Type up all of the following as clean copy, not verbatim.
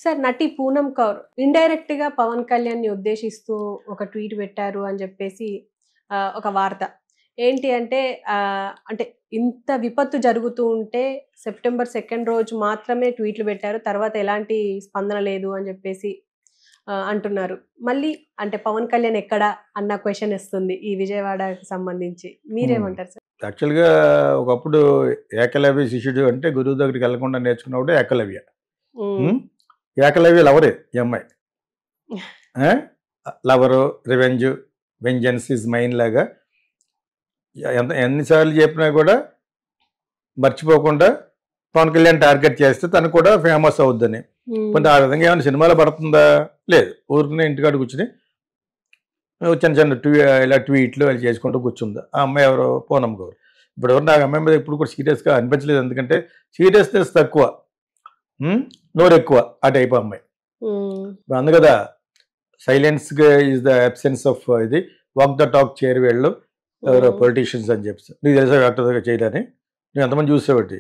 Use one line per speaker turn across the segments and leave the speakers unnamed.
Sir నటి Poonam Kaur indirect గా పవన్ కళ్యాణ్ ని ఉద్దేశిస్తూ ఒక ట్వీట్ పెట్టారు అని చెప్పేసి ఒక వార్త ఏంటి అంటే అంటే ఇంత విపత్తు జరుగుతూ ఉంటే సెప్టెంబర్ 2 రోజు మాత్రమే ట్వీట్లు పెట్టారు, తర్వాత ఎలాంటి స్పందన లేదు అని చెప్పేసి అంటున్నారు. మళ్ళీ అంటే పవన్ కళ్యాణ్ ఎక్కడ అన్న క్వశ్చన్ ఇస్తుంది ఈ విజయవాడకి సంబంధించి. మీరేమంటారు సార్?
యాక్చువల్గా ఒకప్పుడు ఏకలవ్య శిష్యుడు అంటే గురువు దగ్గరికి వెళ్లకుండా నేర్చుకున్నప్పుడు ఏకలవ్య. ఏకలవ్య లవరే ఈ అమ్మాయి. Lover, revenge, vengeance is mine లాగా ఎన్నిసార్లు చెప్పినా కూడా మర్చిపోకుండా పవన్ కళ్యాణ్ టార్గెట్ చేస్తే తను కూడా ఫేమస్ అవుద్దని. కొంత ఆ విధంగా ఏమైనా సినిమాలో పడుతుందా? లేదు. ఊరిని ఇంటికాడ కూర్చుని చిన్న చిన్న ఇలా ట్వీట్లు అలా చేసుకుంటూ కూర్చుంది. ఆ అమ్మాయి ఎవరో పూనం గౌర్. ఇప్పుడు ఎవరు నాకు అమ్మాయి మీద ఇప్పుడు కూడా సీరియస్గా అనిపించలేదు, ఎందుకంటే సీరియస్నెస్ తక్కువ, నోరు ఎక్కువ, ఆ టైప్ అమ్మాయి. అందు కదా సైలెన్స్గా ఈజ్ ద అబ్సెన్స్ ఆఫ్ ఇది వాక్ ద టాక్ చేయరు వీళ్ళు ఎవరో పొలిటీషియన్స్ అని చెప్పి. నీకు తెలుసా డాక్టర్ దగ్గర చేయడానికి? నువ్వు ఎంతమంది చూసావుటి,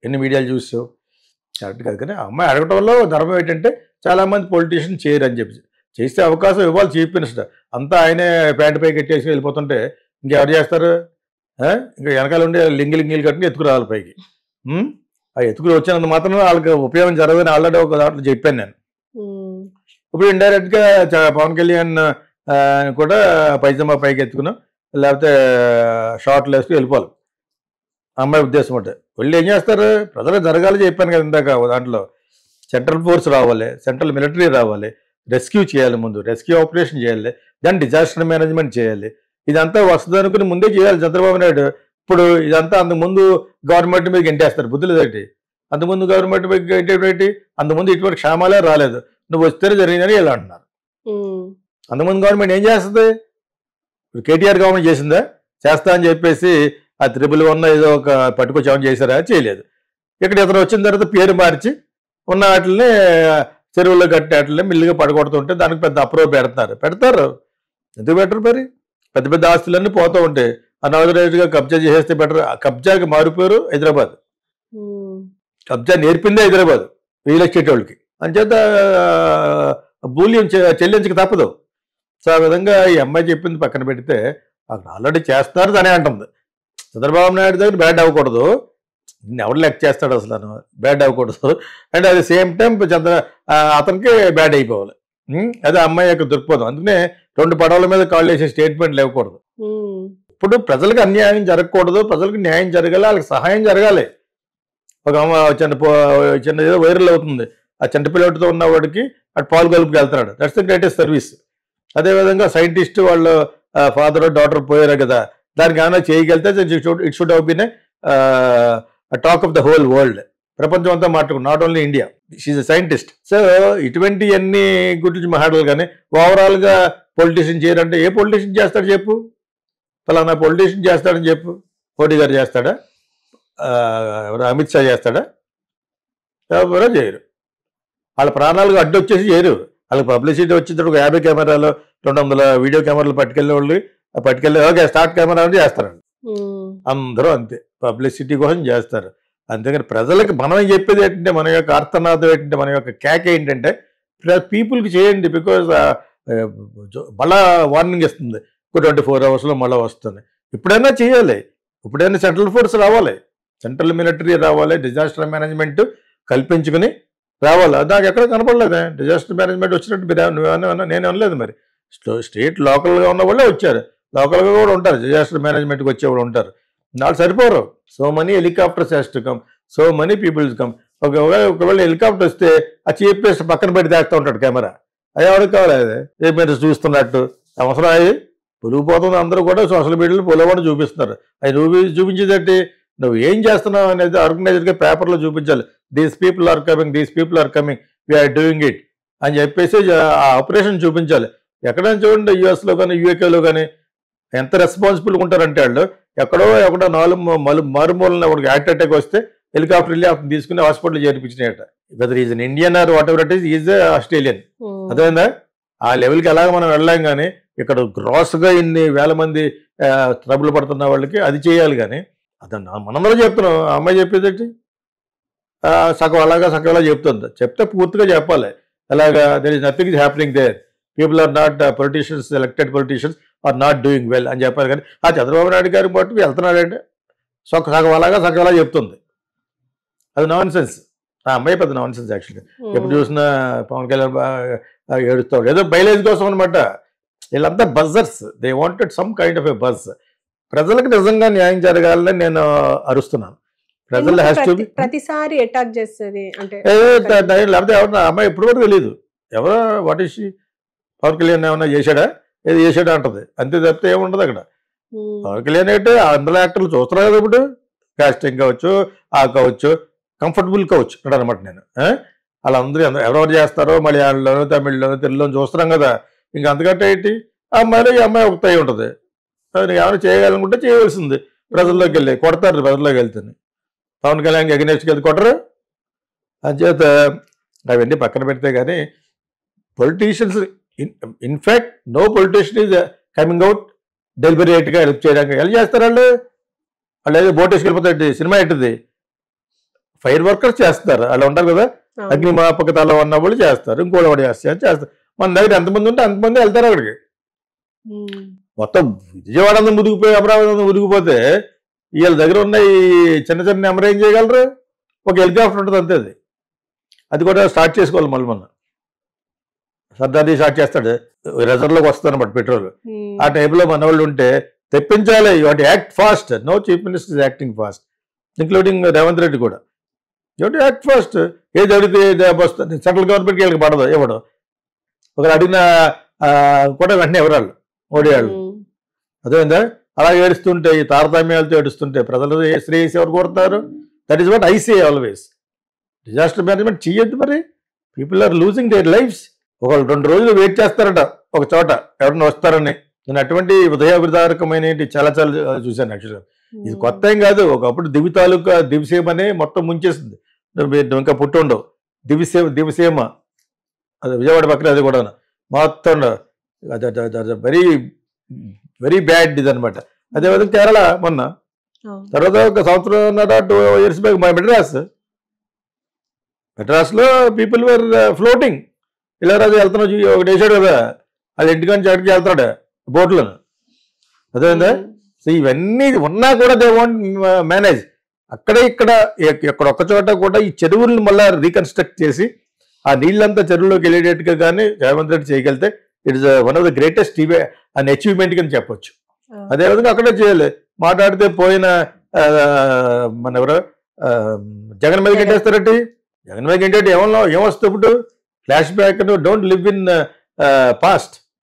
ఎన్ని మీడియాలు చూసావు? కరెక్ట్ కాదు. కానీ అమ్మాయి అడగటంలో ధర్మం ఏంటంటే చాలామంది పొలిటీషియన్ చేయరు అని చెప్పి. చేస్తే అవకాశం ఇవ్వాలి చీఫ్ మినిస్టర్. అంతా ఆయనే ప్యాంటు పైకి ఎట్టేసి వెళ్ళిపోతుంటే ఇంకెవరు చేస్తారు? ఇంకా వెనకాల ఉండి లింగిలు కట్టుకుని ఎత్తుకురావాలి పైకి. ఆ ఎత్తుకుని వచ్చినంత మాత్రం వాళ్ళకి ఉపయోగం జరగదని ఆల్రెడీ ఒక దాంట్లో చెప్పాను నేను. ఇప్పుడు ఇండైరెక్ట్గా పవన్ కళ్యాణ్ కూడా పైజమా పైకి ఎత్తుకున్నాం, లేకపోతే షార్ట్లు వేస్తూ వెళ్ళిపోవాలి అమ్మాయి ఉద్దేశం అంటే. వెళ్ళి ఏం చేస్తారు? ప్రజలకు జరగాలి చెప్పాను కదా ఇందాక దాంట్లో. సెంట్రల్ ఫోర్స్ రావాలి, సెంట్రల్ మిలిటరీ రావాలి, రెస్క్యూ చేయాలి, ముందు రెస్క్యూ ఆపరేషన్ చేయాలి, దాన్ని డిజాస్టర్ మేనేజ్మెంట్ చేయాలి. ఇదంతా వస్తుంది అనుకుని ముందే చేయాలి చంద్రబాబు నాయుడు. ఇప్పుడు ఇదంతా అంతకుముందు గవర్నమెంట్ మీద గెంటేస్తారు, బుద్ధి లేదేంటి? అంతకుముందు గవర్నమెంట్ మీద గెంటేటి? అంతకుముందు ఇటువంటి క్షేమాలే రాలేదు, నువ్వు వస్తేనే జరిగిందని ఇలా అంటున్నారు. అంతకుముందు గవర్నమెంట్ ఏం చేస్తుంది? ఇప్పుడు కేటీఆర్ గవర్నమెంట్ చేసిందా? చేస్తా అని చెప్పేసి ఆ 111 ఏదో ఒక పట్టుకొచ్చి ఏమైనా చేశారా? చేయలేదు. ఇక్కడ ఇతను వచ్చిన తర్వాత పేరు మార్చి ఉన్న వాటిని చెరువుల్లో కట్టే వాటిని మిల్లుగా పడగొడుతుంటే దానికి పెద్ద అప్రూవ్ పెడతారు. ఎందుకు బెటర్? మరి పెద్ద పెద్ద ఆస్తులన్నీ పోతూ ఉంటాయి. అనాథరైజ్గా కబ్జా చేసేస్తే బెటర్. కబ్జాకి మారిపోయారు హైదరాబాద్. కబ్జా నేర్పిందే హైదరాబాద్ రియల్ ఎస్టేట్ వాళ్ళకి. అంచేత మూల్యం చెల్లించక తప్పదు. సో ఆ విధంగా ఈ అమ్మాయి చెప్పింది పక్కన పెడితే అక్కడ ఆల్రెడీ చేస్తున్నారు తనే అంటుంది. చంద్రబాబు నాయుడు దగ్గర బ్యాడ్ అవ్వకూడదు, ఎవరు లెక్క చేస్తాడు అసలు, బ్యాడ్ అవ్వకూడదు. And at the same time అతనికి బ్యాడ్ అయిపోవాలి. అదే అమ్మాయి యొక్క దృక్పథం. అందుకనే 2 పడవల మీద కాళ్ళు వేసే స్టేట్మెంట్లు ఇవ్వకూడదు. ఇప్పుడు ప్రజలకు అన్యాయం జరగకూడదు, ప్రజలకు న్యాయం జరగాలి, వాళ్ళకి సహాయం జరగాలి. ఒక చిన్న ఏదో వైరల్ అవుతుంది, ఆ చంటి పిల్లడితో ఉన్నవాడికి అటు పాలు కలుపుకి వెళ్తున్నాడు. That's the greatest service. అదేవిధంగా సైంటిస్ట్ వాళ్ళు ఫాదర్ డాటర్ పోయారు కదా, దానికి ఏమైనా చేయగలిగితే it should have been talk of the whole world. ప్రపంచం అంతా మాట్లాడుకున్నాం, not only India. She's a scientist. So ఇటువంటి అన్ని గురించి మాట్లాడాలి. కానీ ఓవరాల్గా పొలిటీషియన్ చేయరంటే ఏ పొలిటీషియన్ చేస్తాడు చెప్పు? ఫలానా పొలిటీషియన్ చేస్తాడని చెప్పు. మోడీ గారు చేస్తాడా? ఎవరు అమిత్ షా చేస్తాడా? ఎవరో చేయరు. వాళ్ళ ప్రాణాలకు అడ్డు వచ్చేసి చేయరు. వాళ్ళకి పబ్లిసిటీ వచ్చిన 50 కెమెరాలు 200 వీడియో కెమెరాలు పట్టుకెళ్ళే వాళ్ళు ఓకే స్టార్ట్ కెమెరా అని చేస్తారండి. అందరూ అంతే, పబ్లిసిటీ కోసం చేస్తారు. అంతేగాని ప్రజలకు మనం చెప్పేది ఏంటంటే, మన యొక్క అర్థనాదం ఏంటంటే, మన యొక్క కేక ఏంటంటే పీపుల్కి చేయండి. బికాజ్ మళ్ళా వార్నింగ్ ఇస్తుంది, 24 అవర్స్లో మళ్ళీ వస్తుంది. ఇప్పుడైనా చేయాలి, ఇప్పుడైనా సెంట్రల్ ఫోర్స్ రావాలి, సెంట్రల్ మిలిటరీ రావాలి, డిజాస్టర్ మేనేజ్మెంట్ కల్పించుకుని రావాలి. నాకు ఎక్కడ కనపడలేదే డిజాస్టర్ మేనేజ్మెంట్ వచ్చినట్టు మీరు నేను అనలేదు. మరి స్టేట్ లోకల్గా ఉన్న వాళ్ళే వచ్చారు, లోకల్గా కూడా ఉంటారు, డిజాస్టర్ మేనేజ్మెంట్కి వచ్చేవాళ్ళు ఉంటారు. వాళ్ళు సరిపోరు. So many helicopters has to come, so many peoples come. ఒకవేళ హెలికాప్టర్ వస్తే ఆ చీఫ్ మినిస్టర్ పక్కన పెట్టి దాక్తూ ఉంటాడు కెమెరా. అది ఎవరికి కావాలి? అది చీఫ్ మినిస్టర్ చూస్తున్నట్టు అవసరం. అది పొలిగిపోతుంది. అందరూ కూడా సోషల్ మీడియాలో పొలవని చూపిస్తున్నారు. అది చూపించేదంటే నువ్వు ఏం చేస్తున్నావు అనేది ఆర్గనైజర్గా పేపర్లో చూపించాలి. These people are coming, we're doing it అని చెప్పేసి ఆ ఆపరేషన్ చూపించాలి. ఎక్కడైనా చూడండి, యూఎస్లో కానీ యూకేలో కానీ ఎంత రెస్పాన్సిబుల్గా ఉంటారంటే వాళ్ళు ఎక్కడో 4 మారుమూలన ఒకటి హార్ట్ అటాక్ వస్తే హెలికాప్టర్ వెళ్ళి అతను తీసుకుని హాస్పిటల్ చేర్పించినట్ట. Whether is an Indian or whatever it is Australian. అదేందా ఆ లెవెల్కి ఎలాగ మనం వెళ్ళాం. కానీ ఇక్కడ గ్రాస్గా ఇన్ని వేల మంది ట్రబుల్ పడుతున్న వాళ్ళకి అది చేయాలి. కానీ అదన్నా మనందరూ చెప్తున్నాం, ఆ అమ్మాయి చెప్పేది సగం అలాగా సగం అలా చెప్తుంది. చెప్తే పూర్తిగా చెప్పాలి. అలాగా there is nothing is happening there, people are not politicians, elected politicians are not doing well అని చెప్పాలి. కానీ ఆ చంద్రబాబు నాయుడు గారి మట్టుకు వెళ్తున్నాడంటే సగం అలాగా సగం అలా చెప్తుంది. అది నాన్ సెన్స్. ఆ అమ్మాయి పెద్ద నాన్ సెన్స్ యాక్చువల్గా. ఎప్పుడు చూసినా పవన్ కళ్యాణ్ ఏడుస్తాడు, ఏదో బయలేజ్ కోసం అనమాట. వీళ్ళంతా buzzers, they wanted some kind of a buzz. ప్రజలకు నిజంగా న్యాయం జరగాలని నేను అరుస్తున్నాను. ప్రజలు హ్యాస్ టు బి
ప్రతిసారి అటాక్ చేస్తుంది అంటే
లేకపోతే ఎవరన్నా అమ్మాయి ఎప్పుడు వరకు తెలియదు ఎవరో వాట్ ఈస్ పవన్ కళ్యాణ్ ఏమన్నా చేశాడా, ఏది చేశాడా అంటది, అంతే తప్పితే ఏముండదు అక్కడ. పవన్ కళ్యాణ్ అంటే అందరూ యాక్టర్లు చూస్తున్నారు కదా ఇప్పుడు, కాస్టింగ్ కావచ్చు, కావచ్చు, కంఫర్టబుల్ కావచ్చు ఇక్కడ అనమాట. నేను వాళ్ళందరూ ఎవరెవరు చేస్తారో మలయాళంలోనూ తమిళ్లోనూ తెలుగులోనూ చూస్తున్నాం కదా. ఇంకా అంతకంటే ఏంటి, ఈ అమ్మాయి ఒక తై ఉంటుంది. ఏమైనా చేయగలనుకుంటే చేయవలసింది. ప్రజల్లోకి వెళ్ళి కొడతారు, ప్రజల్లోకి వెళ్తుంది. పవన్ కళ్యాణ్ అగెనెస్ట్కి వెళ్ళి కొట్టరు. అంచేత అవన్నీ పక్కన పెడితే కానీ politicians in fact no politician is coming out డెలిబరేట్గా హెల్ప్ చేయడానికి. ఎలా చేస్తారు వాళ్ళు ఏదో బోటేసుకు వెళ్ళిపోతాయి, సినిమా ఏంటిది, ఫైర్ వర్కర్స్ చేస్తారు, అలా ఉంటారు కదా, అగ్నిమాపకతలో ఉన్న వాళ్ళు చేస్తారు, ఇంకోటి కూడా చేస్తారు. మన దగ్గర ఎంతమంది ఉంటే అంతమంది వెళ్తారు అక్కడికి. మొత్తం విజయవాడ అంతా మురిగిపోయి అమరావతి అంతా మురిగిపోతే వీళ్ళ దగ్గర ఉన్న ఈ చిన్న చిన్న నెంబర్ ఏం చేయగలరు, ఒక హెలికాప్టర్ ఉంటుంది అంతే. అది కూడా స్టార్ట్ చేసుకోవాలి. మళ్ళీ మొన్న సర్దార్జీ స్టార్ట్ చేస్తాడు, రిజర్వ్లోకి వస్తుంది అనమాట పెట్రోల్. ఆ టైంలో మన వాళ్ళు ఉంటే తెప్పించాలి. You have to act fast. No chief minister is acting fast, including Revanth Reddy కూడా. You have to act fast. ఏది అడిగితే వస్తుంది. సెంట్రల్ గవర్నమెంట్కి వీళ్ళకి పడదు, ఇవ్వడం. ఒకరు అడిగిన కూడా వెంటనే ఎవరాళ్ళు మోడీ వాళ్ళు. అదేందా అలా ఏడుస్తుంటే, ఈ తారతమ్యాలతో ఏడుస్తుంటే ప్రజలు శ్రేయస్ ఎవరు కోరుతారు? That is what I say always. Disaster management చెయ్యొద్దు. మరి people are losing their lives. ఒకళ్ళు 2 రోజులు వెయిట్ చేస్తారట ఒక చోట ఎవరన్నా వస్తారని. నేను అటువంటి ఉదయాభిదారకమైన చాలా చాలా చూశాను యాక్చువల్గా. ఇది కొత్త ఏం కాదు. ఒకప్పుడు దివి తాలూకా దివిసీమ అనే మొత్తం ముంచేసింది. నువ్వు ఇంకా పుట్టుండవు. దివిసీమ అది విజయవాడ పక్కన, అది కూడా మొత్తం వెరీ వెరీ బ్యాడ్ ఇది అనమాట. అదేవిధంగా కేరళ మొన్న, తర్వాత ఒక సంవత్సరం 2 years బ్యాక్ మెడ్రాస్లో పీపుల్ వర్ ఫ్లోటింగ్. ఇలారాజు వెళ్తున్నావు ఒకటి వేసాడు కదా, అది ఇంటికాంచి అక్కడికి వెళ్తాడు బోట్లను. అదేవిధంగా సో ఇవన్నీ ఉన్నా కూడా దే వాంట్ మేనేజ్. అక్కడే ఇక్కడ ఒక్క చోట కూడా ఈ చెరువులను మళ్ళీ రీకన్స్ట్రక్ట్ చేసి ఆ నీళ్ళంతా చెరువులోకి వెళ్ళేటట్టుగా కానీ రేవంత్ రెడ్డి చేయగలిగితే it is one of the greatest an achievement అని చెప్పొచ్చు. అదేవిధంగా అక్కడే చేయాలి. మాట్లాడితే పోయిన మన ఎవరో జగన్ మీదకి ఏంటేస్తారట్టి, జగన్ మీదకి ఏంటంటే ఏమొస్తే ఇప్పుడు flash back, don't live in past.